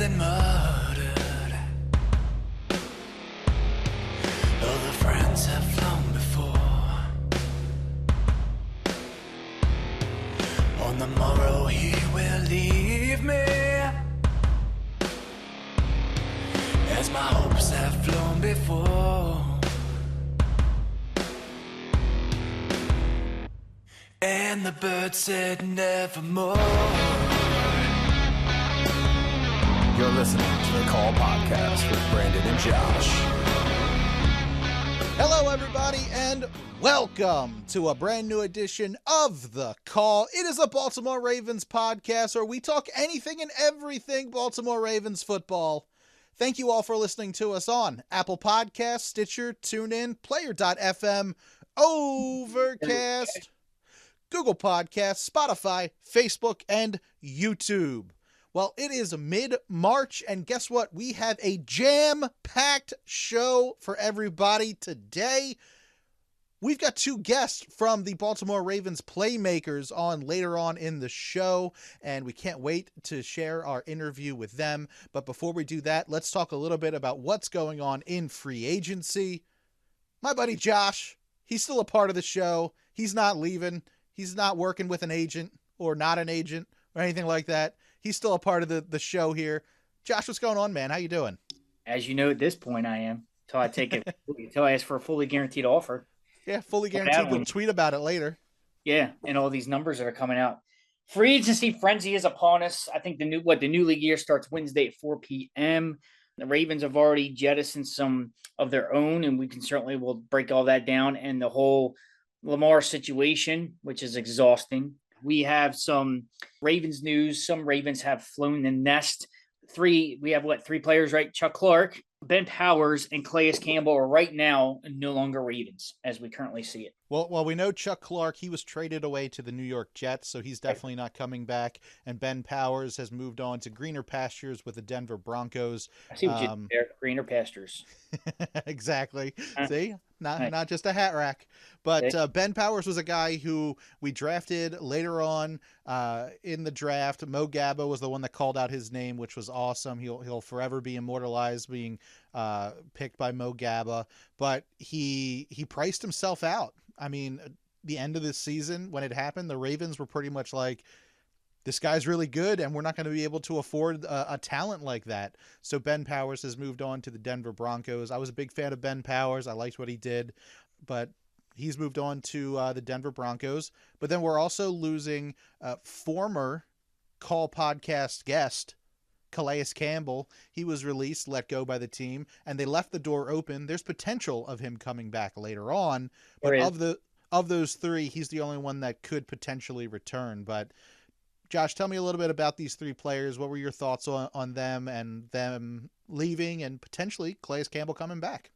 been murdered. All the friends have flown before. On the morrow he will leave me, as my hopes have flown before. And the bird said nevermore. You're listening to the Call Podcast with Brandon and Josh. Hello, everybody, and welcome to a brand new edition of The Call. It is a Baltimore Ravens podcast where we talk anything and everything Baltimore Ravens football. Thank you all for listening to us on Apple Podcasts, Stitcher, TuneIn, Player.fm, Overcast, Google Podcasts, Spotify, Facebook, and YouTube. Well, it is mid-March, and guess what? We have a jam-packed show for everybody today. We've got two guests from the Baltimore Ravens Playmakers on later on in the show, and we can't wait to share our interview with them. But before we do that, let's talk a little bit about what's going on in free agency. My buddy Josh, he's still a part of the show. He's not leaving. He's not working with an agent or not an agent or anything like that. He's still a part of the show here. Josh, what's going on, man? How you doing? As you know, at this point, I am. Until I take it, until I ask for a fully guaranteed offer. Yeah, fully guaranteed. We'll tweet about it later. Yeah, and all these numbers that are coming out. Free agency frenzy is upon us. I think the new league year starts Wednesday at 4 p.m. The Ravens have already jettisoned some of their own, and we can certainly will break all that down. And the whole Lamar situation, which is exhausting. We have some Ravens news. Some Ravens have flown the nest. We have three players, right? Chuck Clark, Ben Powers, and Calais Campbell are right now no longer Ravens as we currently see it. Well, we know Chuck Clark, he was traded away to the New York Jets, so he's definitely not coming back. And Ben Powers has moved on to greener pastures with the Denver Broncos. I see what you did there, greener pastures. Exactly. See? Not just a hat rack. But Ben Powers was a guy who we drafted later on in the draft. Mo Gabba was the one that called out his name, which was awesome. He'll forever be immortalized being picked by Mo Gabba. But he priced himself out. I mean, the end of this season, when it happened, the Ravens were pretty much like, this guy's really good, and we're not going to be able to afford a talent like that. So Ben Powers has moved on to the Denver Broncos. I was a big fan of Ben Powers. I liked what he did, but he's moved on to the Denver Broncos. But then we're also losing former Call Podcast guest, Calais Campbell. He was released, let go by the team, and they left the door open. There's potential of him coming back later on, but of those three, he's the only one that could potentially return. But Josh, tell me a little bit about these three players. What were your thoughts on them and them leaving and potentially Calais Campbell coming back?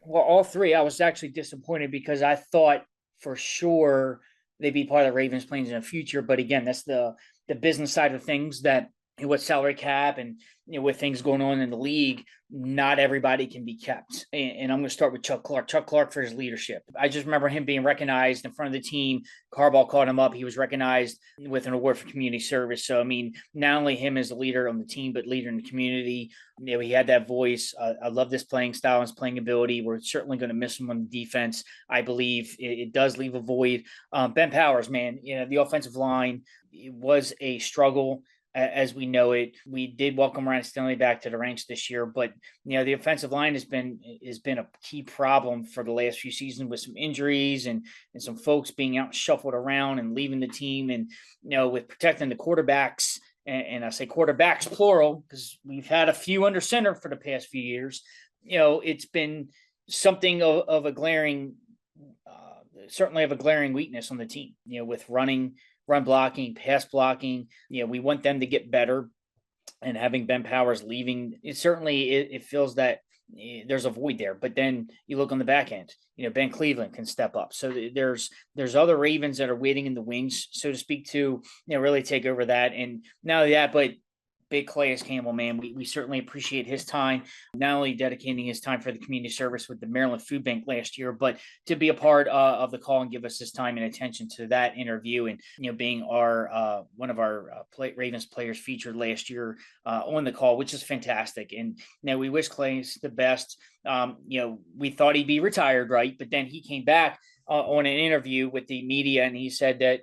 Well, all three, I was actually disappointed because I thought for sure they'd be part of the Ravens plans in the future. But again, that's the business side of things that with salary cap and with things going on in the league, not everybody can be kept. And I'm going to start with Chuck Clark. Chuck Clark for his leadership. I just remember him being recognized in front of the team. Harbaugh called him up. He was recognized with an award for community service. So, I mean, not only him as a leader on the team, but leader in the community. He had that voice. I love this playing style and his playing ability. We're certainly going to miss him on the defense. I believe it does leave a void. Ben Powers, man, the offensive line, it was a struggle. As we know it, we did welcome Ryan Stanley back to the ranks this year, but the offensive line has been a key problem for the last few seasons with some injuries and some folks being out shuffled around and leaving the team, and with protecting the quarterbacks, and I say quarterbacks plural because we've had a few under center for the past few years. It's been something of a glaring, certainly of a glaring weakness on the team. With run blocking, pass blocking. We want them to get better, and having Ben Powers leaving, it feels that there's a void there. But then you look on the back end, Ben Cleveland can step up. So there's other Ravens that are waiting in the wings, so to speak, to really take over that. And not only that, but big Calais Campbell, man. We certainly appreciate his time, not only dedicating his time for the community service with the Maryland Food Bank last year, but to be a part of the call and give us his time and attention to that interview, and being our one of our Ravens players featured last year on the call, which is fantastic. And we wish Calais the best. We thought he'd be retired, right? But then he came back on an interview with the media, and he said that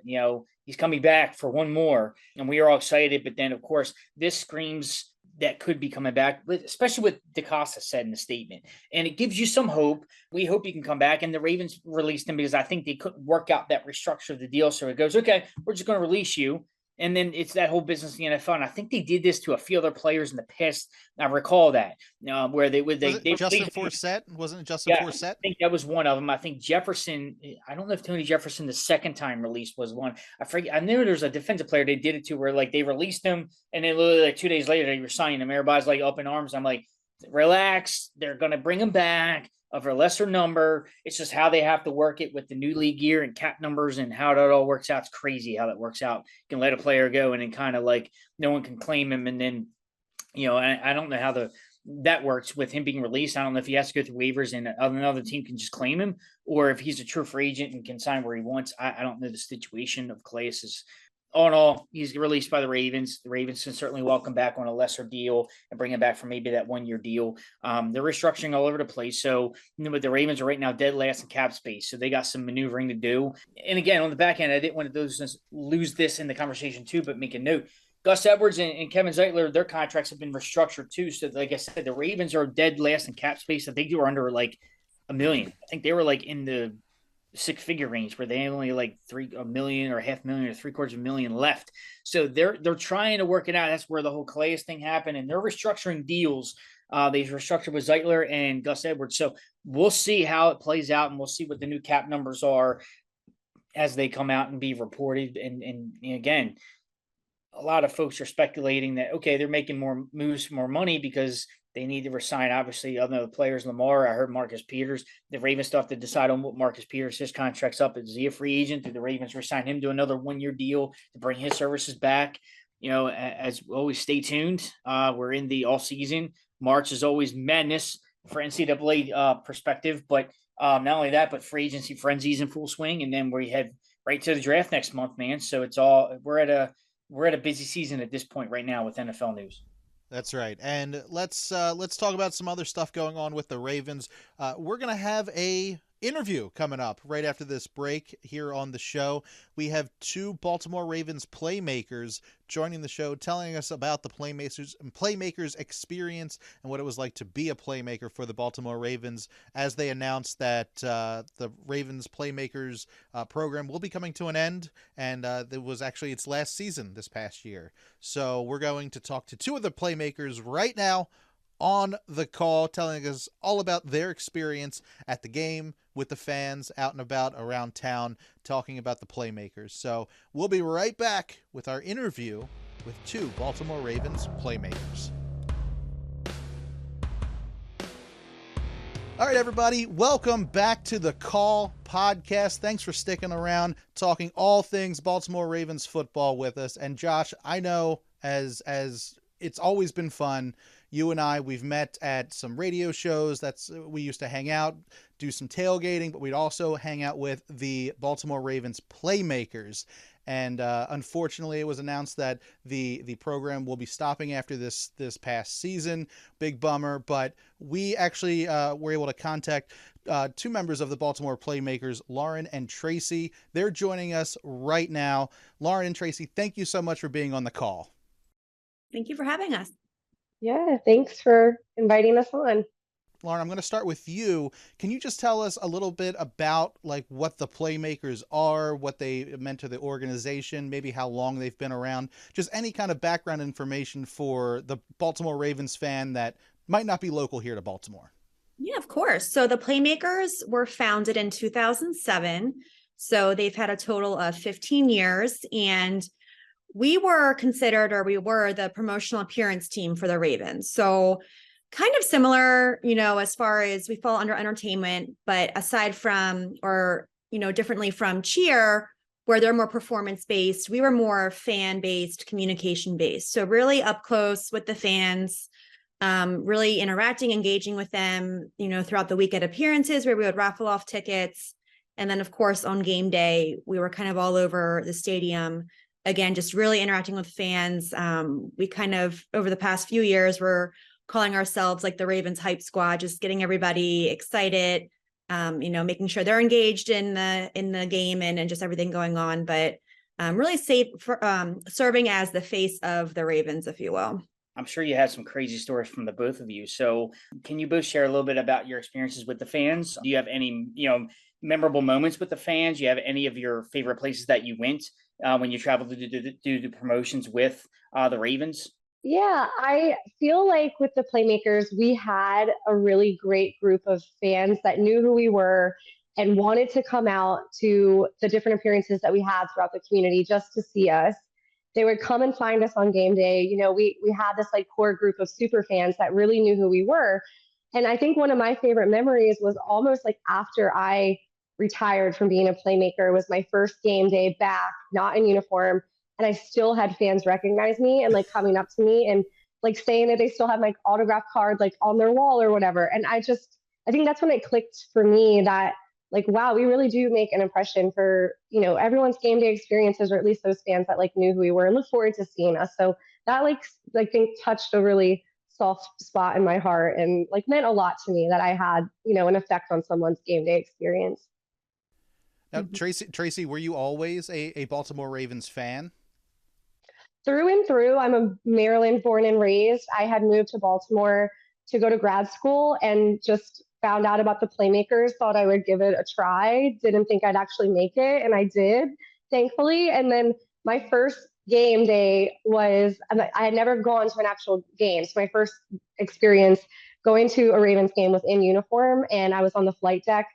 he's coming back for one more, and we are all excited. But then, of course, this screams that could be coming back, especially what DeCosta said in the statement, and it gives you some hope. We hope he can come back, and the Ravens released him because I think they couldn't work out that restructure of the deal. So it goes, okay, we're just going to release you. And then it's that whole business in the NFL. And I think they did this to a few other players in the past. I recall that where they Justin Forsett, wasn't it Justin Forsett? I think that was one of them. I think Jefferson. I don't know if Tony Jefferson, the second time released, was one. I forget. I knew there's a defensive player they did it to where like they released him, and then literally like 2 days later they were signing him. Everybody's like up in arms. I'm like, relax. They're gonna bring him back of a lesser number. It's just how they have to work it with the new league year and cap numbers and how that all works out. It's crazy how that works out. You can let a player go and then kind of like no one can claim him. And then, I don't know how that works with him being released. I don't know if he has to go through waivers and another team can just claim him, or if he's a true free agent and can sign where he wants. I don't know the situation of Calais. All in all, he's released by the Ravens. The Ravens can certainly welcome back on a lesser deal and bring him back for maybe that 1 year deal. They're restructuring all over the place. So, but the Ravens are right now dead last in cap space. So they got some maneuvering to do. And again, on the back end, I didn't want to lose this in the conversation too, but make a note. Gus Edwards and Kevin Zeitler, their contracts have been restructured too. So like I said, the Ravens are dead last in cap space. I think they were under like $1 million. I think they were like in the 6-figure range where they only like $1 million or $500,000 or $750,000 left. So they're trying to work it out. That's where the whole Calais thing happened, and they're restructuring deals. They restructured with Zeitler and Gus Edwards. So we'll see how it plays out, and we'll see what the new cap numbers are as they come out and be reported. And again, a lot of folks are speculating that, okay, they're making more moves, more money because they need to resign, obviously, other players. Lamar, I heard Marcus Peters. The Ravens still have to decide on what Marcus Peters, his contract's up. Is he a free agent? Do the Ravens resign him to another 1 year deal to bring his services back? As always, stay tuned. We're in the all season. March is always madness for NCAA perspective, but not only that, but free agency frenzy's in full swing. And then we head right to the draft next month, man. So we're at a busy season at this point right now with NFL news. That's right. And let's talk about some other stuff going on with the Ravens. We're going to have a interview coming up right after this break here on the show. We have two Baltimore Ravens playmakers joining the show, telling us about the playmakers experience and what it was like to be a playmaker for the Baltimore Ravens as they announced that the Ravens Playmakers program will be coming to an end, and it was actually its last season this past year. So we're going to talk to two of the playmakers right now on the call, telling us all about their experience at the game, with the fans, out and about around town, talking about the playmakers. So we'll be right back with our interview with two Baltimore Ravens playmakers. All right, everybody, welcome back to the Call podcast. Thanks for sticking around, talking all things Baltimore Ravens football with us. And Josh, I know as it's always been fun. You and I, we've met at some radio shows. We used to hang out, do some tailgating, but we'd also hang out with the Baltimore Ravens Playmakers. And unfortunately, it was announced that the program will be stopping after this past season. Big bummer. But we actually were able to contact two members of the Baltimore Playmakers, Lauren and Tracey. They're joining us right now. Lauren and Tracey, thank you so much for being on the call. Thank you for having us. Yeah, thanks for inviting us on. Lauren, I'm going to start with you. Can you just tell us a little bit about like what the Playmakers are, what they meant to the organization, maybe how long they've been around, just any kind of background information for the Baltimore Ravens fan that might not be local here to Baltimore? Yeah, of course. So the Playmakers were founded in 2007. So they've had a total of 15 years, and we were the promotional appearance team for the Ravens. So kind of similar, as far as we fall under entertainment, but aside from, or, differently from cheer, where they're more performance based. We were more fan based, communication based. So really up close with the fans, really interacting, engaging with them, throughout the week at appearances where we would raffle off tickets. And then of course on game day, we were kind of all over the stadium. Again, just really interacting with fans. We kind of, over the past few years, we're calling ourselves like the Ravens hype squad, just getting everybody excited, making sure they're engaged in the game and just everything going on. But really safe for serving as the face of the Ravens, if you will. I'm sure you had some crazy stories from the both of you. So can you both share a little bit about your experiences with the fans? Do you have any, memorable moments with the fans? Do you have any of your favorite places that you went when you traveled to do the promotions with the Ravens? Yeah, I feel like with the Playmakers, we had a really great group of fans that knew who we were and wanted to come out to the different appearances that we had throughout the community just to see us. They would come and find us on game day. We had this like core group of super fans that really knew who we were. And I think one of my favorite memories was almost like after I retired from being a Playmaker, was my first game day back, not in uniform. And I still had fans recognize me and like coming up to me and like saying that they still have my autograph card like on their wall or whatever. And I think that's when it clicked for me that like, wow, we really do make an impression for, everyone's game day experiences, or at least those fans that like knew who we were and look forward to seeing us. So that I think touched a really soft spot in my heart and like meant a lot to me that I had, an effect on someone's game day experience. Now, Tracey, were you always a Baltimore Ravens fan? Through and through. I'm a Maryland born and raised. I had moved to Baltimore to go to grad school and just found out about the Playmakers, thought I would give it a try, didn't think I'd actually make it, and I did, thankfully. And then my first game day I had never gone to an actual game. So my first experience going to a Ravens game was in uniform, and I was on the flight deck.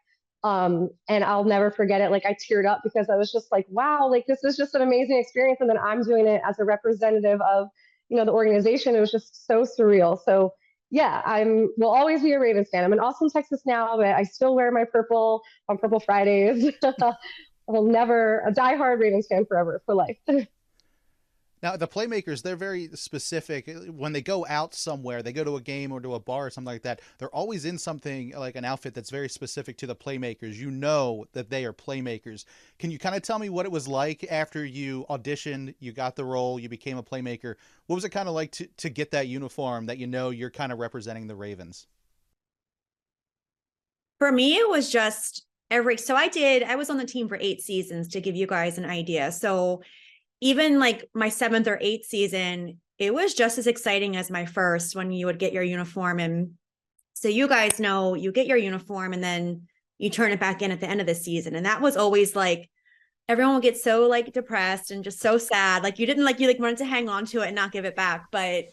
And I'll never forget it. Like I teared up because I was just like, wow, like this is just an amazing experience. And then I'm doing it as a representative of, the organization. It was just so surreal. So yeah, will always be a Ravens fan. I'm in Austin, Texas now, but I still wear my purple on Purple Fridays. I'll never a diehard Ravens fan forever for life. Now, the Playmakers, they're very specific. When they go out somewhere, they go to a game or to a bar or something like that, they're always in something like an outfit that's very specific to the Playmakers. You know that they are Playmakers. Can you kind of tell me what it was like after you auditioned, you got the role, you became a Playmaker? What was it kind of like to get that uniform that you're kind of representing the Ravens? For me, it was just I was on the team for 8 seasons, to give you guys an idea. So even like my 7th or 8th season, it was just as exciting as my first, when you would get your uniform. And so you guys know, you get your uniform and then you turn it back in at the end of the season. And that was always like, everyone would get so like depressed and just so sad. Like you wanted to hang on to it and not give it back. But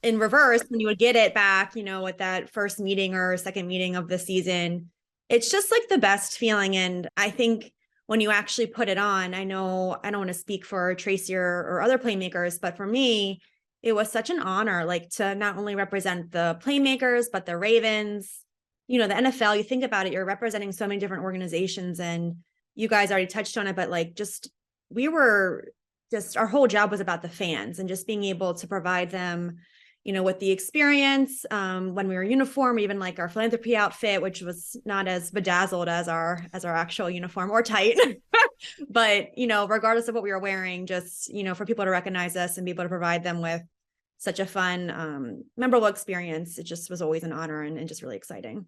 in reverse, when you would get it back, at that first meeting or second meeting of the season, it's just like the best feeling. And I think when you actually put it on, I know I don't want to speak for Tracey or other Playmakers, but for me, it was such an honor, like to not only represent the Playmakers, but the Ravens, the NFL. You think about it, you're representing so many different organizations, and you guys already touched on it, but like our whole job was about the fans and just being able to provide them, with the experience when we were in uniform, even like our philanthropy outfit, which was not as bedazzled as our actual uniform or tight, but, regardless of what we were wearing, just, for people to recognize us and be able to provide them with such a fun, memorable experience. It just was always an honor and just really exciting.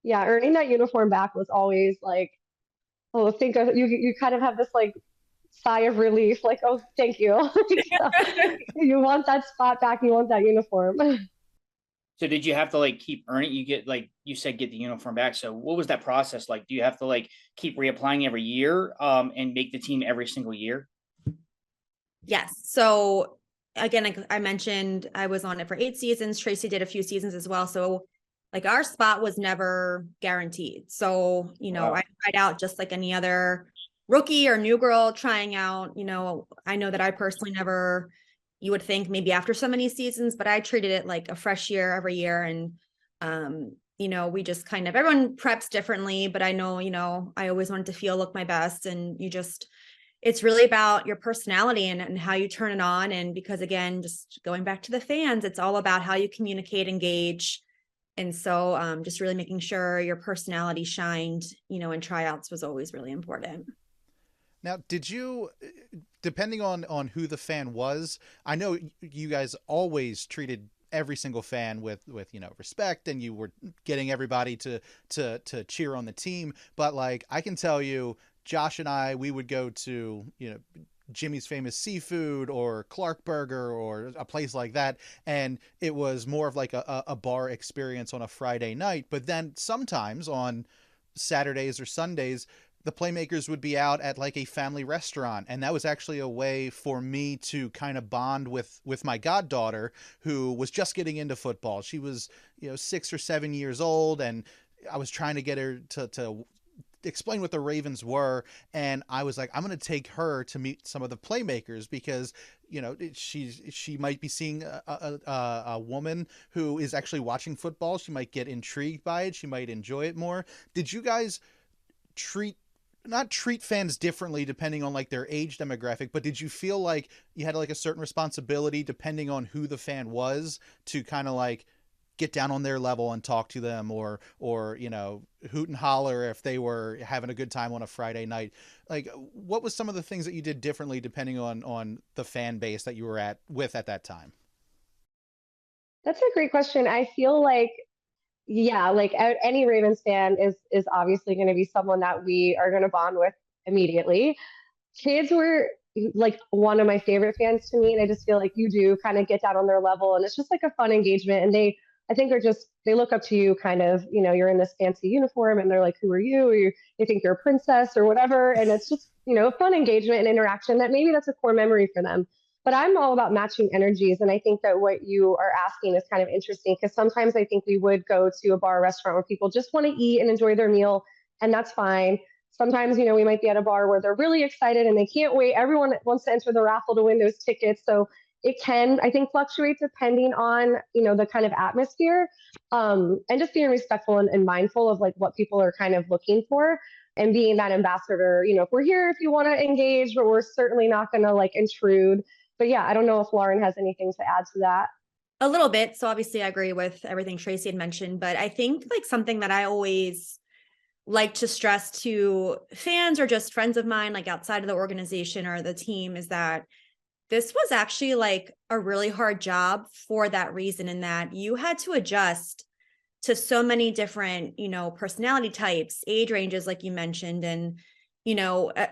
Yeah, earning that uniform back was always like, oh, you kind of have this like sigh of relief, like, oh, thank you. You want that spot back, you want that uniform. So did you have to like keep earning? You get, like you said, get the uniform back. So what was that process like? Do you have to like keep reapplying every year and make the team every single year? Yes. So again, like I mentioned, I was on it for 8 seasons. Tracey did a few seasons as well. So like our spot was never guaranteed. So, Wow. I tried out just like any other rookie or new girl trying out. I know that I personally never, you would think maybe after so many seasons, but I treated it like a fresh year every year. And we just kind of, everyone preps differently, but I know, I always wanted to look my best, and it's really about your personality and how you turn it on. And because again, just going back to the fans, it's all about how you communicate, engage. And so just really making sure your personality shined, in tryouts was always really important. Now, did you, depending on who the fan was, I know you guys always treated every single fan with respect, and you were getting everybody to cheer on the team. But like, I can tell you, Josh and I, we would go to, Jimmy's Famous Seafood or Clark Burger or a place like that, and it was more of like a bar experience on a Friday night. But then sometimes on Saturdays or Sundays, the Playmakers would be out at like a family restaurant, and that was actually a way for me to kind of bond with my goddaughter, who was just getting into football. She was 6 or 7 years old, and I was trying to get her to explain what the Ravens were, and I was like, I'm going to take her to meet some of the Playmakers, because she might be seeing a woman who is actually watching football. She might get intrigued by it. She might enjoy it more. Did you guys not treat fans differently depending on like their age demographic, but did you feel like you had like a certain responsibility depending on who the fan was to kind of like get down on their level and talk to them, or hoot and holler if they were having a good time on a Friday night? Like, what was some of the things that you did differently depending on the fan base that you were at that time? That's a great question. I feel like, yeah, like any Ravens fan is obviously going to be someone that we are going to bond with immediately. Kids were like one of my favorite fans to me, and I just feel like you do kind of get down on their level, and it's just like a fun engagement. And I think they look up to you, kind of, you're in this fancy uniform, and they're like, who are you? Or they think you're a princess or whatever, and it's just fun engagement and interaction that maybe that's a core memory for them. But I'm all about matching energies. And I think that what you are asking is kind of interesting, because sometimes I think we would go to a bar or restaurant where people just want to eat and enjoy their meal, and that's fine. Sometimes, we might be at a bar where they're really excited and they can't wait. Everyone wants to enter the raffle to win those tickets. So it can, I think, fluctuate depending on, the kind of atmosphere, and just being respectful and mindful of like what people are kind of looking for, and being that ambassador. If we're here, if you want to engage, but we're certainly not going to like intrude. But yeah, I don't know if Lauren has anything to add to that. A little bit. So obviously I agree with everything Tracey had mentioned, but I think like something that I always like to stress to fans or just friends of mine, like outside of the organization or the team, is that this was actually like a really hard job for that reason, in that you had to adjust to so many different, personality types, age ranges, like you mentioned. And,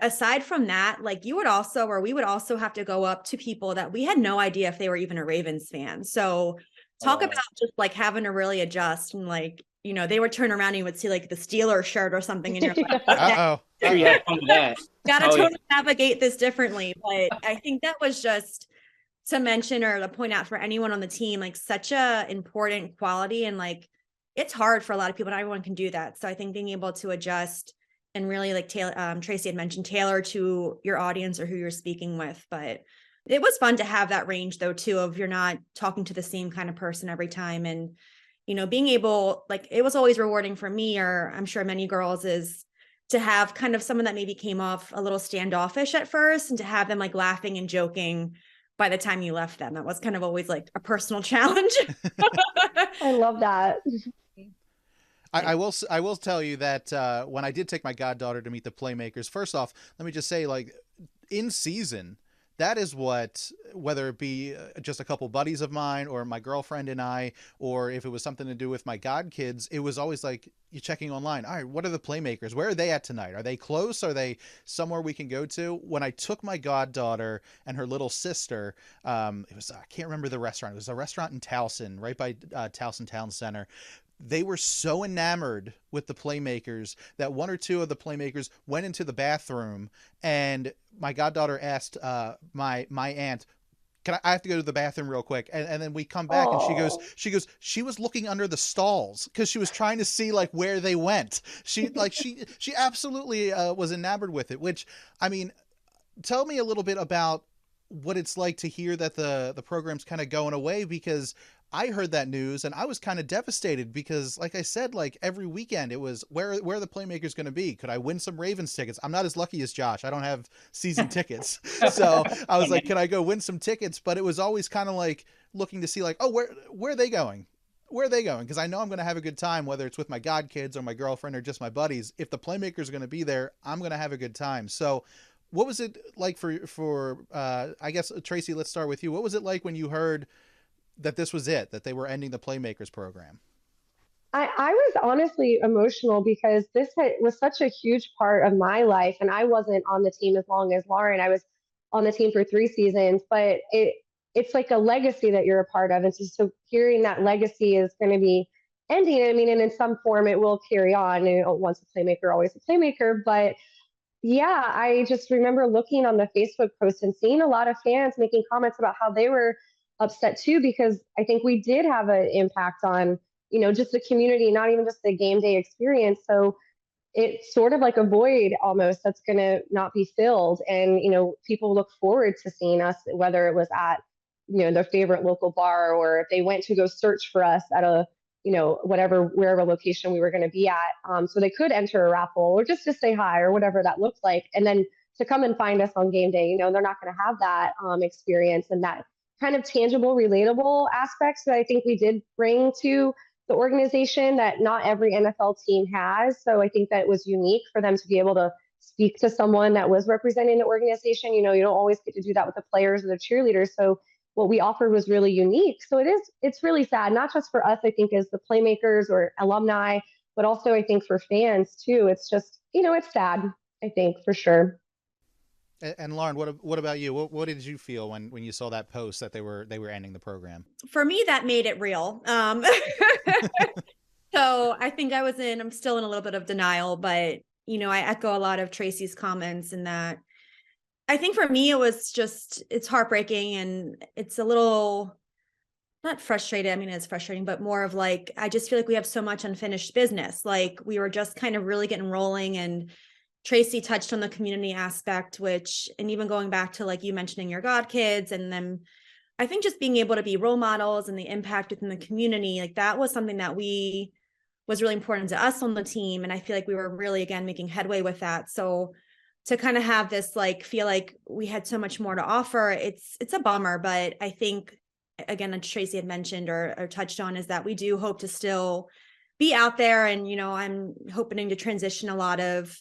aside from that, like we would also have to go up to people that we had no idea if they were even a Ravens fan. So talk about just like having to really adjust, and like, they would turn around and you would see like the Steelers shirt or something, and you're like, Uh-oh. Sure, you had fun with that. gotta totally navigate this differently. But I think that was just to mention or to point out for anyone on the team, like such a important quality. And like, it's hard for a lot of people, not everyone can do that. So I think being able to adjust and really like Tracey had mentioned, tailor to your audience or who you're speaking with. But it was fun to have that range though, too, of you're not talking to the same kind of person every time. And, being able, like, it was always rewarding for me, or I'm sure many girls, is to have kind of someone that maybe came off a little standoffish at first, and to have them like laughing and joking by the time you left them. That was kind of always like a personal challenge. I love that. I will tell you that when I did take my goddaughter to meet the Playmakers, first off, let me just say, like, in season, that is what, whether it be just a couple buddies of mine or my girlfriend and I, or if it was something to do with my godkids, it was always like you're checking online. All right, what are the Playmakers? Where are they at tonight? Are they close? Are they somewhere we can go to? When I took my goddaughter and her little sister, it was, I can't remember the restaurant. It was a restaurant in Towson, right by Towson Town Center. They were so enamored with the Playmakers that one or two of the Playmakers went into the bathroom, and my goddaughter asked my aunt, I have to go to the bathroom real quick. And then we come back, and she was looking under the stalls because she was trying to see like where they went. She absolutely was enamored with it, which, I mean, tell me a little bit about what it's like to hear that the program's kind of going away, because I heard that news and I was kind of devastated because, like I said, like every weekend it was where are the Playmakers going to be? Could I win some Ravens tickets? I'm not as lucky as Josh. I don't have season tickets, so I was like, can I go win some tickets? But it was always kind of like looking to see like, oh, where are they going? Where are they going? Because I know I'm going to have a good time, whether it's with my god kids or my girlfriend or just my buddies. If the Playmakers are going to be there, I'm going to have a good time. So what was it like for I guess, Tracey, let's start with you. What was it like when you heard that this was it, that they were ending the Playmakers program? I was honestly emotional because was such a huge part of my life. And I wasn't on the team as long as Lauren. I was on the team for 3 seasons, but it's like a legacy that you're a part of. And so hearing that legacy is going to be ending, I mean, and in some form it will carry on. You know, once a playmaker, always a playmaker. But yeah, I just remember looking on the Facebook post and seeing a lot of fans making comments about how they were upset too, because I think we did have an impact on, just the community, not even just the game day experience. So it's sort of like a void almost that's going to not be filled. And, people look forward to seeing us, whether it was at, their favorite local bar, or if they went to go search for us at a, wherever location we were going to be at. So they could enter a raffle or just to say hi or whatever that looked like. And then to come and find us on game day, they're not going to have that experience and that kind of tangible, relatable aspects that I think we did bring to the organization that not every NFL team has. So I think that it was unique for them to be able to speak to someone that was representing the organization. You don't always get to do that with the players or the cheerleaders. So what we offered was really unique. So it's really sad, not just for us, I think, as the Playmakers or alumni, but also I think for fans too. It's just, it's sad, I think, for sure. And Lauren, what about you? What did you feel when you saw that post that they were ending the program? For me, that made it real. So I think I'm still in a little bit of denial, but I echo a lot of Tracey's comments in that I think for me, it's heartbreaking and it's a little not frustrated. I mean, it's frustrating, but more of like, I just feel like we have so much unfinished business. Like we were just kind of really getting rolling, and Tracey touched on the community aspect, and even going back to like you mentioning your god kids and them, I think just being able to be role models and the impact within the community, like that was something that was really important to us on the team. And I feel like we were really, again, making headway with that. So to kind of have this, like, feel like we had so much more to offer, it's a bummer. But I think, again, as Tracey had mentioned or touched on, is that we do hope to still be out there. And, I'm hoping to transition a lot of,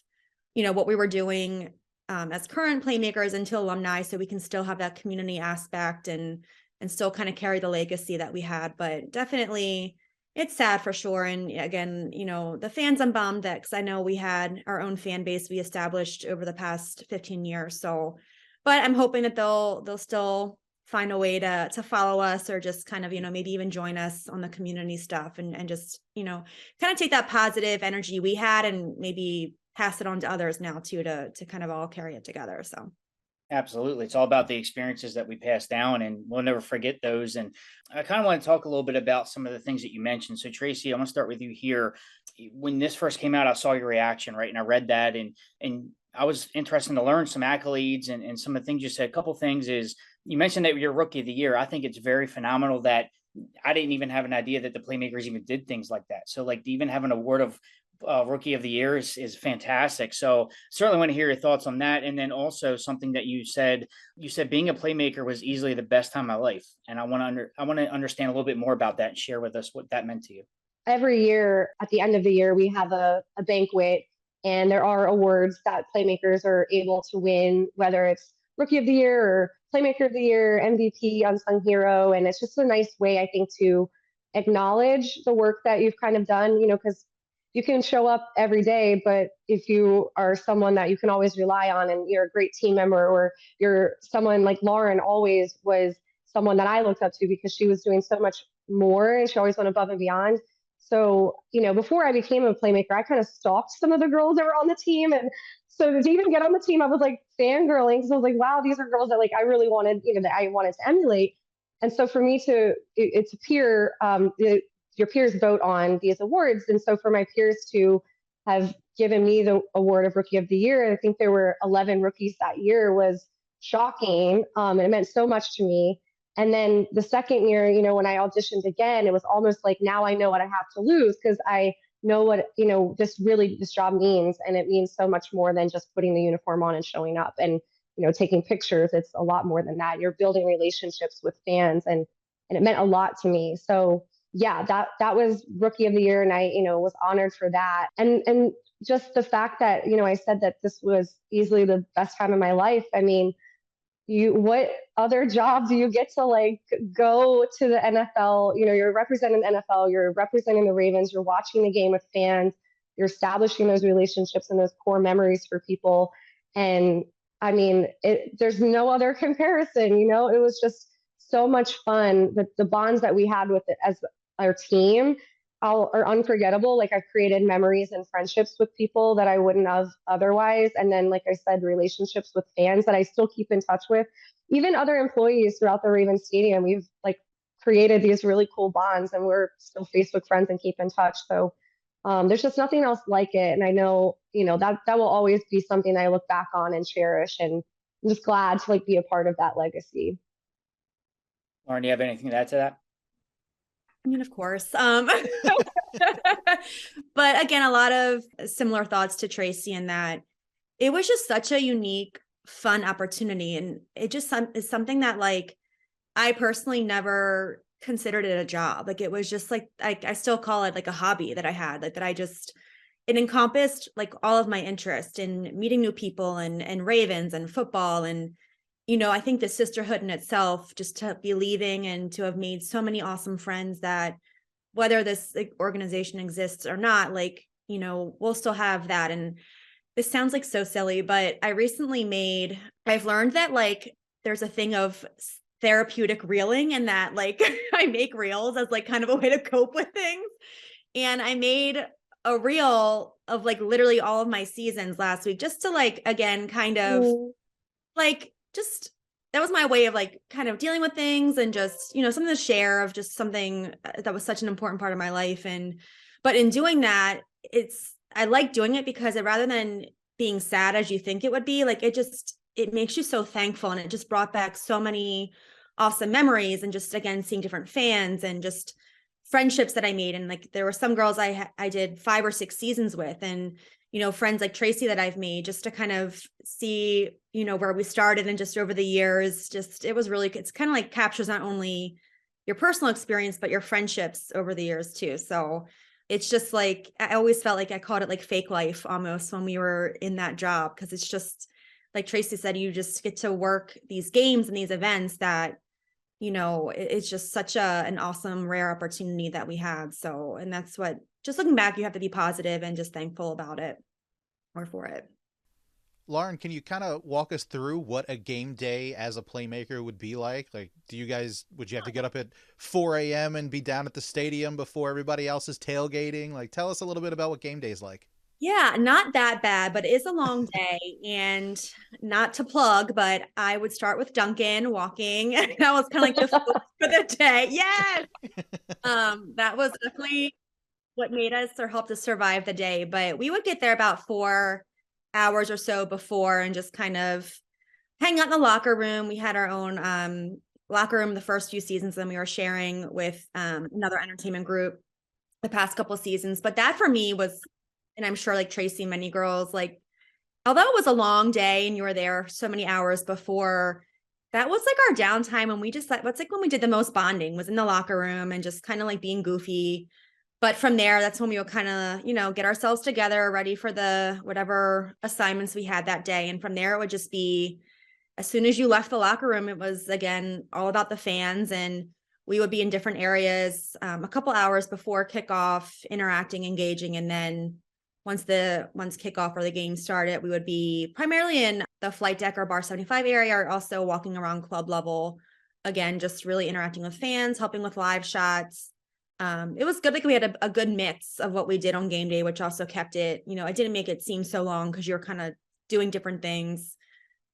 what we were doing as current Playmakers into alumni, so we can still have that community aspect and still kind of carry the legacy that we had. But definitely it's sad for sure. And again, the fans, I'm bummed that, because I know we had our own fan base we established over the past 15 years. So, but I'm hoping that they'll still find a way to follow us, or just kind of, maybe even join us on the community stuff and just, kind of take that positive energy we had and maybe pass it on to others now too, to kind of all carry it together. So. Absolutely. It's all about the experiences that we pass down, and we'll never forget those. And I kind of want to talk a little bit about some of the things that you mentioned. So Tracey, I'm going to start with you here. When this first came out, I saw your reaction, right? And I read that, and I was interested to learn some accolades and some of the things you said. A couple of things is, you mentioned that you're Rookie of the Year. I think it's very phenomenal that I didn't even have an idea that the Playmakers even did things like that. So like to even have an award of Rookie of the Year is fantastic. So certainly want to hear your thoughts on that. And then also something that you said being a playmaker was easily the best time of my life. And I want to understand a little bit more about that and share with us what that meant to you. Every year at the end of the year, we have a banquet, and there are awards that Playmakers are able to win, whether it's Rookie of the Year or Playmaker of the Year, MVP, Unsung Hero. And it's just a nice way, I think, to acknowledge the work that you've kind of done, because you can show up every day, but if you are someone that you can always rely on and you're a great team member, or you're someone like Lauren always was someone that I looked up to because she was doing so much more and she always went above and beyond. So, before I became a Playmaker, I kind of stalked some of the girls that were on the team. And so to even get on the team, I was like fangirling, because I was like, wow, these are girls that like I really wanted, that I wanted to emulate. And so for me it's a peer, your peers vote on these awards. And so for my peers to have given me the award of Rookie of the Year, I think there were 11 rookies that year, was shocking. And it meant so much to me. And then the second year, when I auditioned again, it was almost like now I know what I have to lose because I know what, this job means. And it means so much more than just putting the uniform on and showing up and, taking pictures. It's a lot more than that. You're building relationships with fans and it meant a lot to me. So yeah, that was Rookie of the Year. And I, was honored for that. And just the fact that, I said that this was easily the best time of my life. I mean, what other job do you get to like go to the NFL? You're representing the NFL, you're representing the Ravens, you're watching the game with fans, you're establishing those relationships and those core memories for people. And I mean, there's no other comparison. It was just so much fun. The bonds that we had with it as our team are unforgettable. Like I've created memories and friendships with people that I wouldn't have otherwise. And then, like I said, relationships with fans that I still keep in touch with. Even other employees throughout the Ravens Stadium, we've like created these really cool bonds and we're still Facebook friends and keep in touch. So there's just nothing else like it. And I know, that will always be something I look back on and cherish. And I'm just glad to like be a part of that legacy. Lauren, do you have anything to add to that? I mean, of course. But again, a lot of similar thoughts to Tracey in that it was just such a unique, fun opportunity. And it just is something that like, I personally never considered it a job. Like it was just like, I still call it like a hobby that I had, like that it encompassed like all of my interest in meeting new people and Ravens and football. And, I think the sisterhood in itself, just to be leaving and to have made so many awesome friends that whether this like, organization exists or not, like, we'll still have that. And this sounds like so silly, but I've learned that like there's a thing of therapeutic reeling and that like I make reels as like kind of a way to cope with things. And I made a reel of like literally all of my seasons last week just to like, again, kind of like, just that was my way of like kind of dealing with things and just, something to share of just something that was such an important part of my life. But in doing that, I like doing it because rather than being sad as you think it would be, like it makes you so thankful. And it just brought back so many awesome memories and just, again, seeing different fans and just friendships that I made. And like, there were some girls I did 5 or 6 seasons with and, friends like Tracey that I've made just to kind of see, where we started and just over the years, it's kind of like captures not only your personal experience, but your friendships over the years too. So it's just like, I always felt like I called it like fake life almost when we were in that job. Cause it's just like Tracey said, you just get to work these games and these events that, it's just such an awesome, rare opportunity that we have. So, and that's what, just looking back, you have to be positive and just thankful about it or for it. Lauren, can you kind of walk us through what a game day as a playmaker would be like? Like, would you have to get up at 4 a.m. and be down at the stadium before everybody else is tailgating? Like, tell us a little bit about what game day is like. Yeah, not that bad, but it is a long day. And not to plug, but I would start with Duncan walking. That was kind of like the focus for the day. Yes. That was definitely what made us or helped us survive the day. But we would get there about 4 hours or so before and just kind of hang out in the locker room. We had our own locker room the first few seasons, and we were sharing with another entertainment group the past couple of seasons. But that for me was, and I'm sure like Tracey, many girls, like, although it was a long day and you were there so many hours before, that was like our downtime. And we just, what's like when we did the most bonding was in the locker room and just kind of like being goofy. But from there, that's when we would kind of, get ourselves together, ready for the whatever assignments we had that day. And from there, it would just be, as soon as you left the locker room, it was, again, all about the fans. And we would be in different areas a couple hours before kickoff, interacting, engaging. And then once kickoff or the game started, we would be primarily in the flight deck or bar 75 area, or also walking around club level. Again, just really interacting with fans, helping with live shots. It was good. Like we had a good mix of what we did on game day, which also kept it, it didn't make it seem so long because you're kind of doing different things,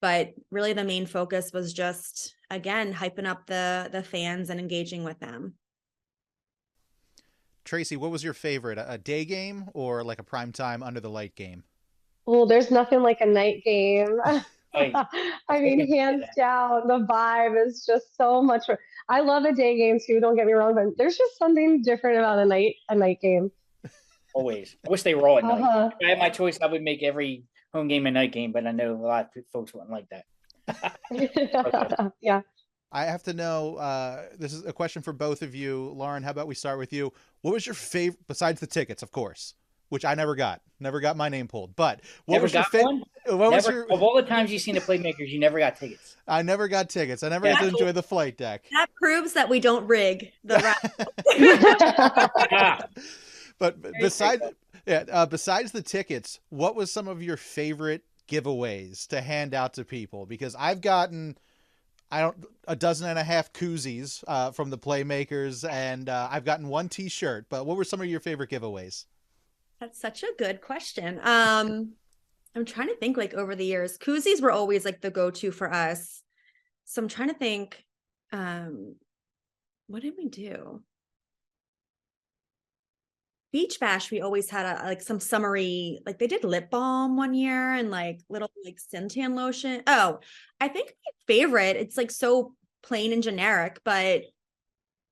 but really the main focus was just, again, hyping up the fans and engaging with them. Tracey, what was your favorite, a day game or like a primetime under the light game? Well, there's nothing like a night game. Right. I mean, hands down, the vibe is just so much. I love a day game too. Don't get me wrong, but there's just something different about a night game. Always. I wish they were all at night. Uh-huh. If I had my choice, I would make every home game a night game, but I know a lot of folks wouldn't like that. Okay. Yeah. I have to know, this is a question for both of you. Lauren, how about we start with you? What was your favorite, besides the tickets, of course, which I never got my name pulled, but what Never was your got favorite? one? What was Never, your, of all the times you've seen the Playmakers, you never got tickets. I never got tickets. I never got to enjoy the flight deck. That proves that we don't rig the raffle. Ah, But besides, besides the tickets, what was some of your favorite giveaways to hand out to people? Because I've gotten, a dozen and a half koozies from the Playmakers, and I've gotten one T-shirt. But what were some of your favorite giveaways? That's such a good question. I'm trying to think, like, over the years, koozies were always like the go-to for us. So I'm trying to think, what did we do? Beach Bash, we always had like some summery, like they did lip balm one year and like little like suntan lotion. Oh, I think my favorite, it's like so plain and generic, but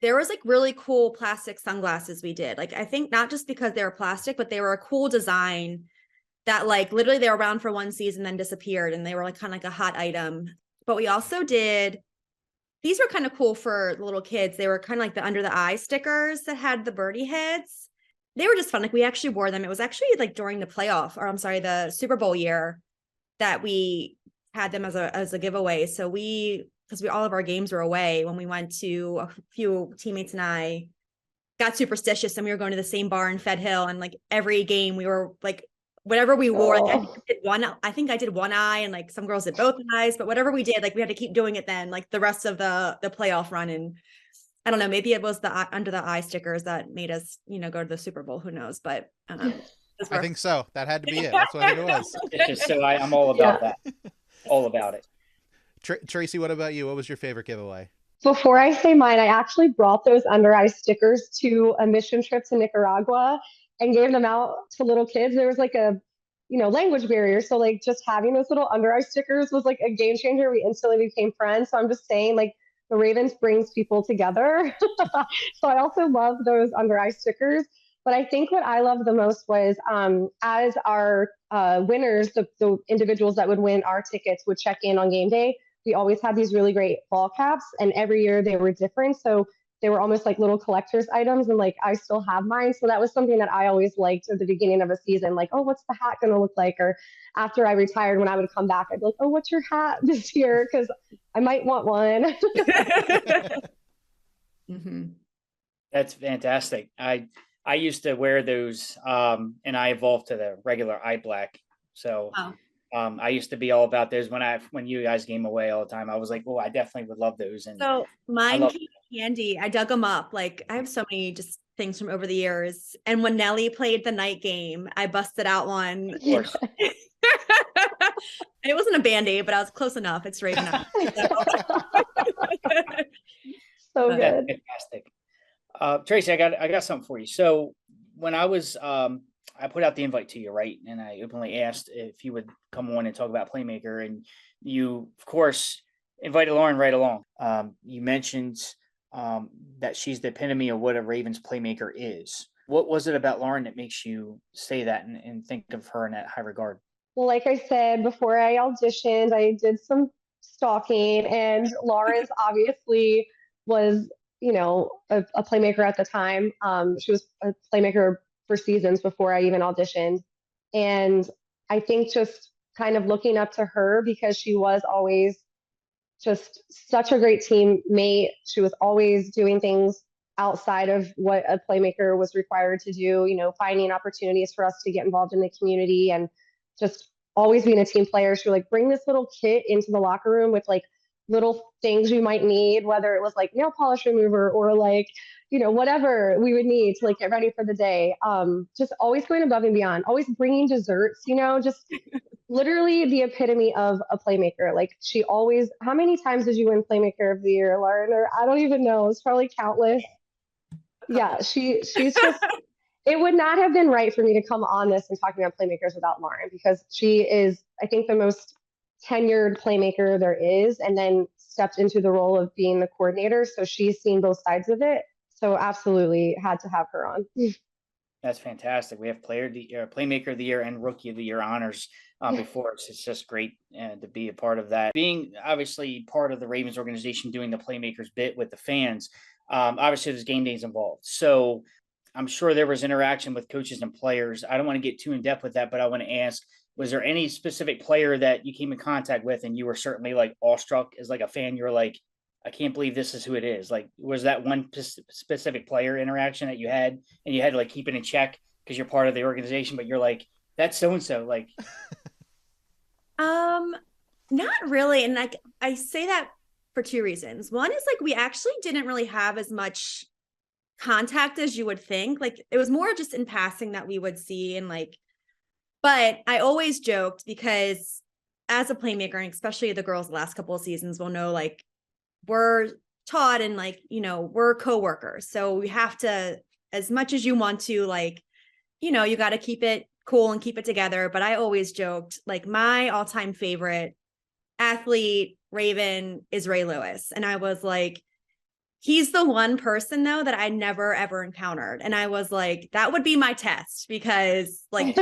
there was like really cool plastic sunglasses we did. Like, I think not just because they were plastic, but they were a cool design that like literally they were around for one season, then disappeared. And they were like kind of like a hot item. But we also did, these were kind of cool for little kids. They were kind of like the under the eye stickers that had the birdie heads. They were just fun. Like, we actually wore them. It was actually like during the playoff, or I'm sorry, the Super Bowl year that we had them as a giveaway. So because all of our games were away, when we went to, a few teammates and I got superstitious and we were going to the same bar in Fed Hill, and like every game we were like, whatever we wore, like, I think I did one eye and like some girls did both eyes, but whatever we did, like we had to keep doing it then, like the rest of the playoff run. And I don't know, maybe it was the under the eye stickers that made us, go to the Super Bowl. Who knows? But I think so. That had to be it. That's what I think it was. it's just so I'm all about that. All about it. Tracy, what about you? What was your favorite giveaway? Before I say mine, I actually brought those under eye stickers to a mission trip to Nicaragua and gave them out to little kids. There was like a, language barrier. So like just having those little under eye stickers was like a game changer. We instantly became friends. So I'm just saying, like, the Ravens brings people together. So I also love those under eye stickers. But I think what I loved the most was as our winners, the individuals that would win our tickets would check in on game day. We always had these really great ball caps, and every year they were different. So they were almost like little collector's items, and like I still have mine. So that was something that I always liked at the beginning of a season. Like, oh, what's the hat going to look like? Or after I retired, when I would come back, I'd be like, oh, what's your hat this year? Because I might want one. Mm-hmm. That's fantastic. I used to wear those, and I evolved to the regular eye black. So I used to be all about those when you guys game away all the time. I was like, oh, I definitely would love those. And so mine came handy. I dug them up. Like, I have so many just things from over the years. And when Nelly played the night game, I busted out one. Yeah. It wasn't a Band-Aid, but I was close enough. It's right enough. So good. Fantastic. Tracy, I got something for you. So when I was, I put out the invite to you, right? And I openly asked if you would come on and talk about Playmaker, and you, of course, invited Lauren right along. You mentioned that she's the epitome of what a Ravens Playmaker is. What was it about Lauren that makes you say that and think of her in that high regard? Well, like I said, before I auditioned, I did some stalking, and Lawrence obviously was, a playmaker at the time. She was a playmaker for seasons before I even auditioned. And I think just kind of looking up to her, because she was always just such a great teammate. She was always doing things outside of what a playmaker was required to do, finding opportunities for us to get involved in the community, and just always being a team player. She would like bring this little kit into the locker room with like little things you might need, whether it was like nail polish remover or like, whatever we would need to like get ready for the day. Just always going above and beyond, always bringing desserts, just literally the epitome of a playmaker. Like, she always, how many times did you win Playmaker of the Year, Lauren? Or I don't even know. It's probably countless. Yeah, she's just, it would not have been right for me to come on this and talking about Playmakers without Lauren, because she is, I think, the most tenured playmaker there is, and then stepped into the role of being the coordinator. So she's seen both sides of it. So absolutely had to have her on. That's fantastic. We have player of the year, playmaker of the year, and rookie of the year honors before us. It's just great to be a part of that. Being obviously part of the Ravens organization, doing the playmakers bit with the fans. Obviously, there's game days involved, so I'm sure there was interaction with coaches and players. I don't want to get too in depth with that, but I want to ask: was there any specific player that you came in contact with, and you were certainly like awestruck as like a fan? You were like, I can't believe this is who it is. Like, was that one specific player interaction that you had, and you had to like keep it in check because you're part of the organization, but you're like, that's so and so. Like, not really. And like I say that for two reasons. One is like we actually didn't really have as much contact as you would think. Like it was more just in passing that we would see, and like, but I always joked because as a playmaker, and especially the girls the last couple of seasons will know, like we're taught and like, you know, we're coworkers. So we have to, as much as you want to, like, you know, you got to keep it cool and keep it together. But I always joked like my all-time favorite athlete Raven is Ray Lewis. And I was like, he's the one person though that I never ever encountered. And I was like, that would be my test because like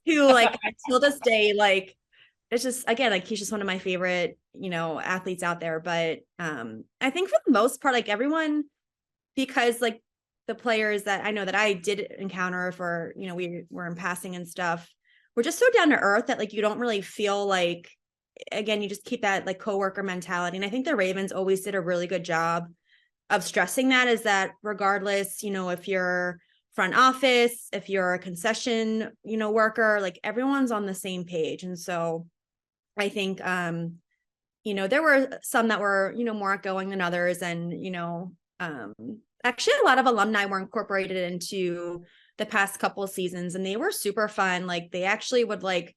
who like until this day, like it's just, again, like he's just one of my favorite, you know, athletes out there. But I think for the most part, like everyone, because like the players that I know that I did encounter for, you know, we were in passing and stuff, we're just so down to earth that like you don't really feel like, again, you just keep that like coworker mentality. And I think the Ravens always did a really good job of stressing that, is that regardless, you know, if you're front office, if you're a concession, you know, worker, like everyone's on the same page. And so I think, you know, there were some that were, you know, more outgoing than others. And, you know, actually a lot of alumni were incorporated into the past couple of seasons and they were super fun. Like they actually would like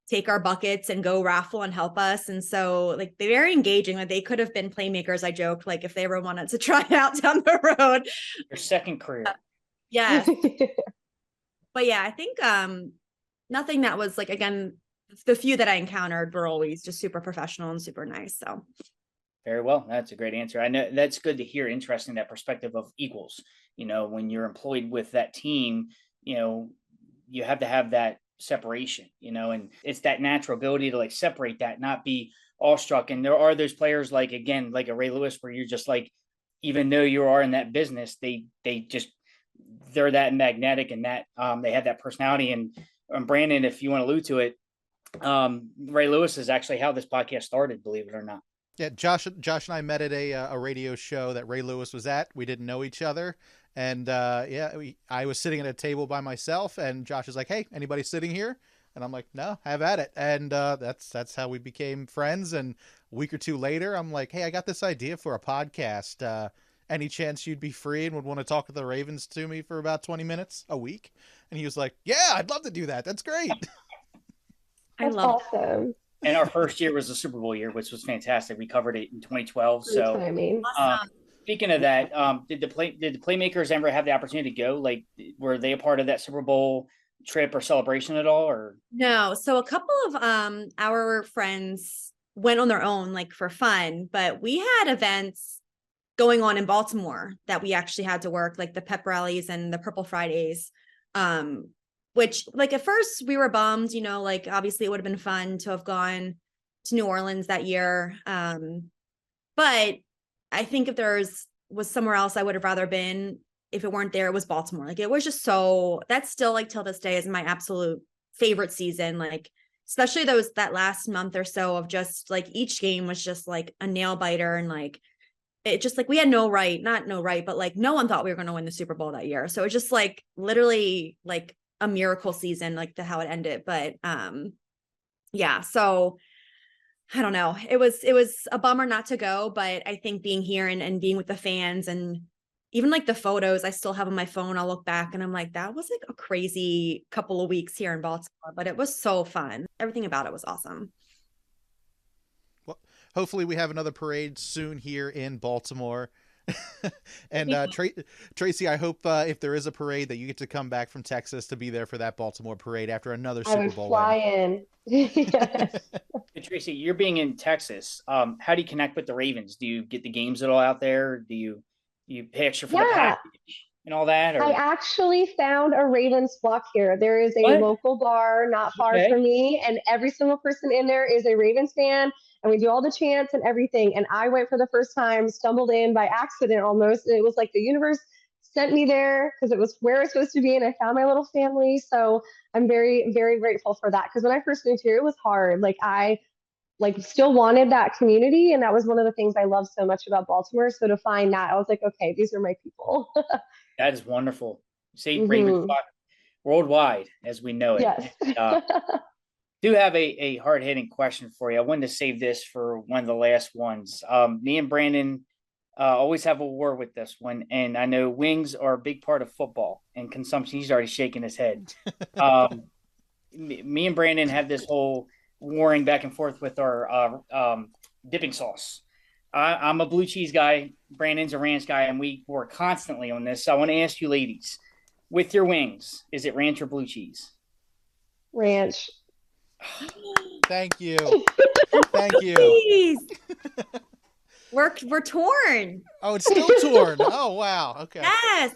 take our buckets and go raffle and help us. And so like they're very engaging. Like they could have been playmakers. I joked, like if they ever wanted to try it out down the road. your second career. Yeah. But yeah, I think nothing that was like, again, the few that I encountered were always just super professional and super nice. So Very well. That's a great answer. I know that's good to hear. Interesting, that perspective of equals. You know, when you're employed with that team, you know, you have to have that separation, you know, and it's that natural ability to like separate that, not be awestruck. And there are those players like, again, like a Ray Lewis, where you're just like, even though you are in that business, they're that magnetic and that they have that personality. And Brandon, if you want to allude to it, Ray Lewis is actually how this podcast started, believe it or not. Yeah, Josh and I met at a radio show that Ray Lewis was at. We didn't know each other, and I was sitting at a table by myself, and Josh is like, "Hey, anybody sitting here?" And I'm like, "No, have at it." And that's how we became friends. And a week or two later, I'm like, "Hey, I got this idea for a podcast. Any chance you'd be free and would want to talk to the Ravens to me for about 20 minutes a week?" And he was like, "Yeah, I'd love to do that. That's great." That's awesome. And our first year was the Super Bowl year, which was fantastic. We covered it in 2012. So, speaking of that, did the Playmakers ever have the opportunity to go? Like, were they a part of that Super Bowl trip or celebration at all? Or no. So a couple of our friends went on their own, like for fun, but we had events going on in Baltimore that we actually had to work, like the pep rallies and the Purple Fridays. Which like at first we were bummed, you know, like obviously it would have been fun to have gone to New Orleans that year. But I think if was somewhere else I would have rather been, if it weren't there, it was Baltimore. Like it was just that's still like till this day is my absolute favorite season. Like, especially that last month or so of just like each game was just like a nail biter. And like, it just like, we had not no right, but like no one thought we were going to win the Super Bowl that year. So it was just like literally like a miracle season, like how it ended. But yeah, so I don't know, it was a bummer not to go, but I think being here and being with the fans and even like the photos I still have on my phone, I'll look back and I'm like, that was like a crazy couple of weeks here in Baltimore, but it was so fun. Everything about it was awesome. Well, hopefully we have another parade soon here in Baltimore. And Tracy, I hope if there is a parade that you get to come back from Texas to be there for that Baltimore parade after another I Super would Bowl fly win. in. Yes. Hey, Tracy, you're being in Texas. How do you connect with the Ravens? Do you get the games at all out there? Do you pay extra for the Yeah. package and all that? I Or actually found a Ravens flock here. There is a what? local bar not far Okay. from me, and every single person in there is a Ravens fan, and we do all the chants and everything. And I went for the first time, stumbled in by accident almost. It was like the universe sent me there because it was where I was supposed to be, and I found my little family. So I'm very, very grateful for that. Because when I first moved here, it was hard. Like I still wanted that community, and that was one of the things I love so much about Baltimore. So to find that, I was like, okay, these are my people. That is wonderful. See, Ravens Hmm. flock worldwide as we know it. Yes. And, do have a hard hitting question for you. I wanted to save this for one of the last ones. Me and Brandon always have a war with this one, and I know wings are a big part of football and consumption. He's already shaking his head. Me and Brandon have this whole warring back and forth with our dipping sauce. I'm a blue cheese guy. Brandon's a ranch guy, and we war constantly on this. So I want to ask you, ladies, with your wings, is it ranch or blue cheese? Ranch. Thank you. Thank you. Jeez. We're torn. Oh, it's still torn. Oh, wow. Okay. Yes.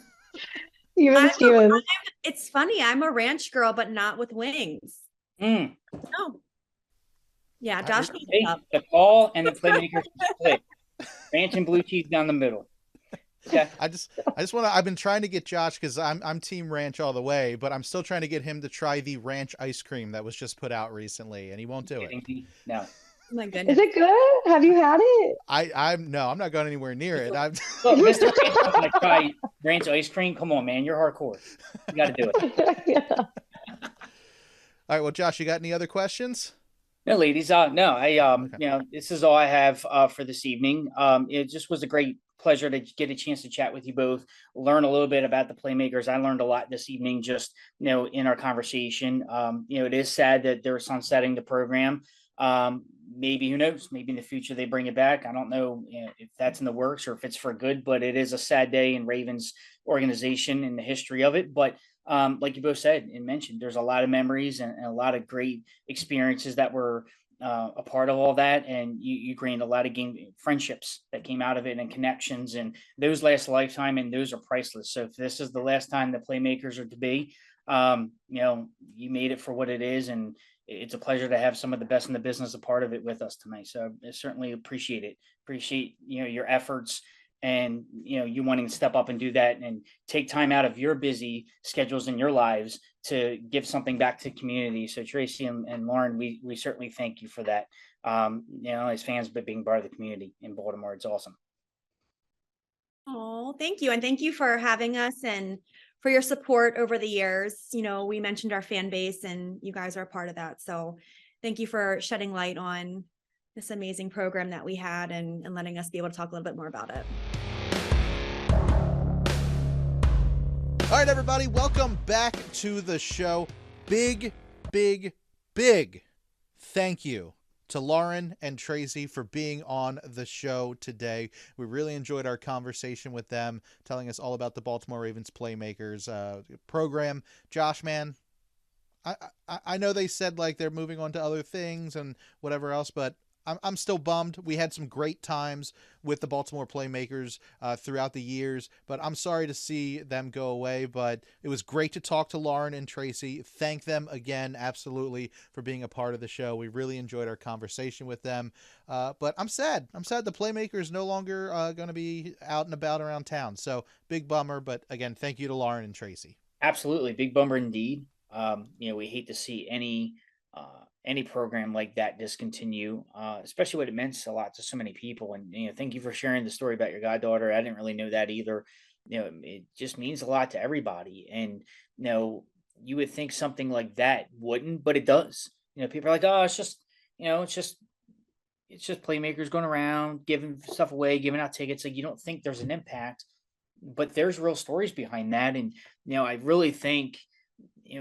Even Steven. It's funny. I'm a ranch girl, but not with wings. Mm. No. Yeah, Josh needs Hey, up. the call and the playmakers split. Ranch and blue cheese down the middle. Okay. I just want to. I've been trying to get Josh because I'm Team Ranch all the way, but I'm still trying to get him to try the ranch ice cream that was just put out recently, and he won't do it. No. Oh my goodness. Is it good? Have you had it? I'm not going anywhere near it. Look, Mr. Ranch doesn't like try ranch ice cream. Come on, man. You're hardcore. You got to do it. Yeah. All right. Well, Josh, you got any other questions? No, ladies. No, Okay. this is all I have for this evening. It just was a great pleasure to get a chance to chat with you both, learn a little bit about the Playmakers. I learned a lot this evening, just in our conversation. It is sad that they're sunsetting the program. Maybe, who knows? Maybe in the future they bring it back. I don't know if that's in the works or if it's for good, but it is a sad day in Ravens organization and the history of it. But like you both said and mentioned, there's a lot of memories and a lot of great experiences that were a part of all that, and you gained a lot of friendships that came out of it and connections, and those last a lifetime, and those are priceless. So if this is the last time the Playmakers are to be, you made it for what it is, and it's a pleasure to have some of the best in the business a part of it with us tonight. So I certainly appreciate it. Appreciate your efforts and you wanting to step up and do that and take time out of your busy schedules in your lives to give something back to the community. So Tracy and Lauren, we certainly thank you for that. As fans, but being part of the community in Baltimore, it's awesome. Oh, thank you. And thank you for having us and for your support over the years. We mentioned our fan base and you guys are a part of that. So thank you for shedding light on this amazing program that we had and letting us be able to talk a little bit more about it. All right, everybody, welcome back to the show. Big, big, big thank you to Lauren and Tracey for being on the show today. We really enjoyed our conversation with them, telling us all about the Baltimore Ravens Playmakers program. Josh, man, I know they said like they're moving on to other things and whatever else, but I'm still bummed. We had some great times with the Baltimore Playmakers throughout the years, but I'm sorry to see them go away. But it was great to talk to Lauren and Tracey. Thank them again, absolutely, for being a part of the show. We really enjoyed our conversation with them. But I'm sad. I'm sad the Playmakers no longer going to be out and about around town. So big bummer. But again, thank you to Lauren and Tracey. Absolutely. Big bummer indeed. We hate to see any program like that discontinue, especially when it meant a lot to so many people. And thank you for sharing the story about your goddaughter. I didn't really know that either. It just means a lot to everybody. And you would think something like that wouldn't, but it does. People are like, oh, it's just Playmakers going around giving stuff away, giving out tickets. Like, you don't think there's an impact, but there's real stories behind that. And I really think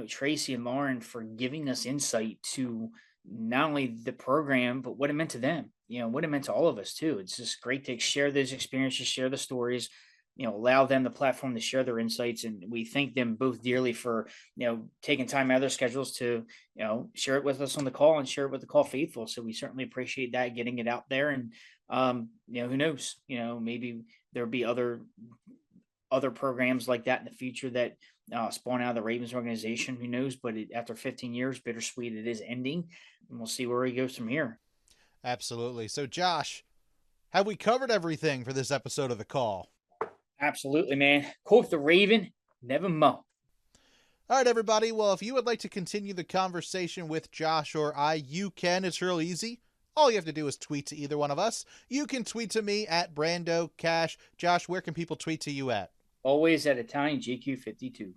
Tracey and Lauren for giving us insight to not only the program, but what it meant to them. what it meant to all of us too. It's just great to share those experiences, share the stories, allow them the platform to share their insights. And we thank them both dearly for, taking time out of their schedules to, share it with us on the call and share it with the call faithful. So we certainly appreciate that, getting it out there. And, who knows, maybe there'll be other programs like that in the future that spawn out of the Ravens organization. Who knows? But after 15 years, bittersweet, it is ending, and we'll see where he goes from here. Absolutely. So, Josh, have we covered everything for this episode of The Call? Absolutely, man. Quote the Raven, never mo. All right, everybody. Well, if you would like to continue the conversation with Josh or I, you can. It's real easy. All you have to do is tweet to either one of us. You can tweet to me at Brando Cash. Josh, where can people tweet to you at? Always at Italian GQ52.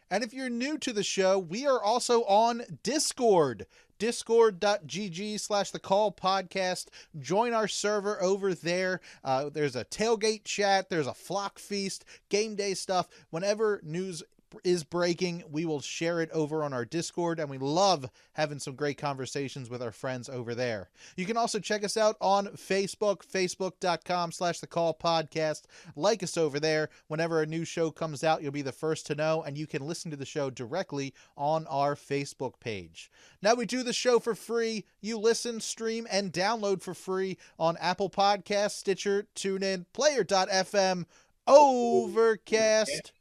And if you're new to the show, we are also on Discord. Discord.gg/The Call Podcast. Join our server over there. There's a tailgate chat. There's a flock feast, game day stuff. Whenever news is breaking, we will share it over on our Discord, and we love having some great conversations with our friends over there. You can also check us out on Facebook, facebook.com/The Call Podcast. Like us over there. Whenever a new show comes out, you'll be the first to know, and you can listen to the show directly on our Facebook page. Now, we do the show for free. You listen, stream, and download for free on Apple Podcasts, Stitcher, TuneIn, Player.fm, Overcast,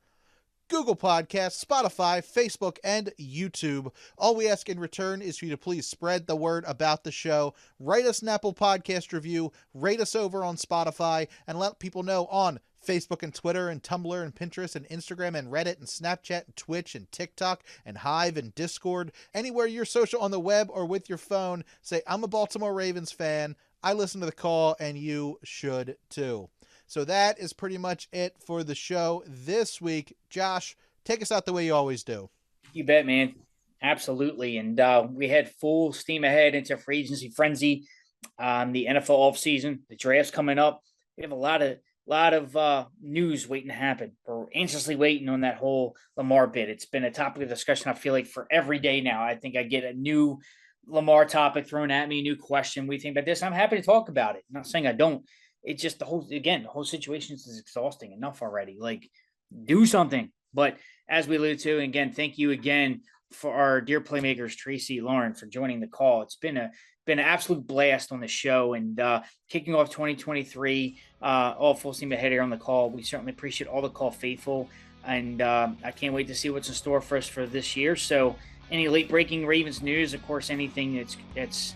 Google Podcasts, Spotify, Facebook, and YouTube. All we ask in return is for you to please spread the word about the show. Write us an Apple Podcast review, rate us over on Spotify, and let people know on Facebook and Twitter and Tumblr and Pinterest and Instagram and Reddit and Snapchat and Twitch and TikTok and Hive and Discord. Anywhere you're social on the web or with your phone, say, I'm a Baltimore Ravens fan, I listen to The Call, and you should too. So that is pretty much it for the show this week. Josh, take us out the way you always do. You bet, man. Absolutely. And we had full steam ahead into free agency frenzy on the NFL offseason. The draft's coming up. We have a lot of news waiting to happen. We're anxiously waiting on that whole Lamar bid. It's been a topic of discussion, I feel like, for every day now. I think I get a new Lamar topic thrown at me, a new question. We think about this. I'm happy to talk about it. I'm not saying I don't. It's just the whole situation is exhausting enough already. Like, do something. But as we alluded to, and again, thank you again for our dear playmakers, Tracey, Lauren, for joining the call. It's been an absolute blast on the show, and kicking off 2023, all full steam ahead here on the call. We certainly appreciate all the call faithful, and I can't wait to see what's in store for us for this year. So any late breaking Ravens news, of course, anything that's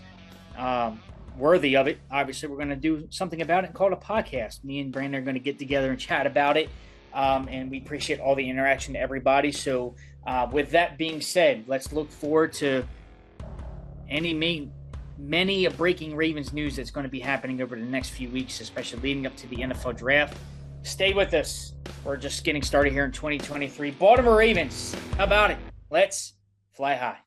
worthy of it, obviously we're going to do something about it and call it a podcast. Me and Brandon are going to get together and chat about it, and we appreciate all the interaction to everybody. So with that being said, let's look forward to many breaking Ravens news that's going to be happening over the next few weeks, especially leading up to the NFL draft. Stay with us. We're just getting started here in 2023. Baltimore Ravens, how about it? Let's fly high.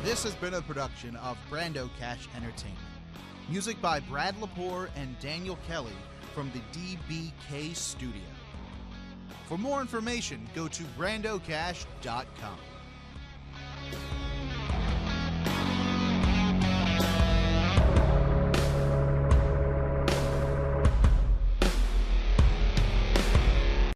This has been a production of Brando Cash Entertainment. Music by Brad Lepore and Daniel Kelly from the DBK Studio. For more information, go to brandocash.com.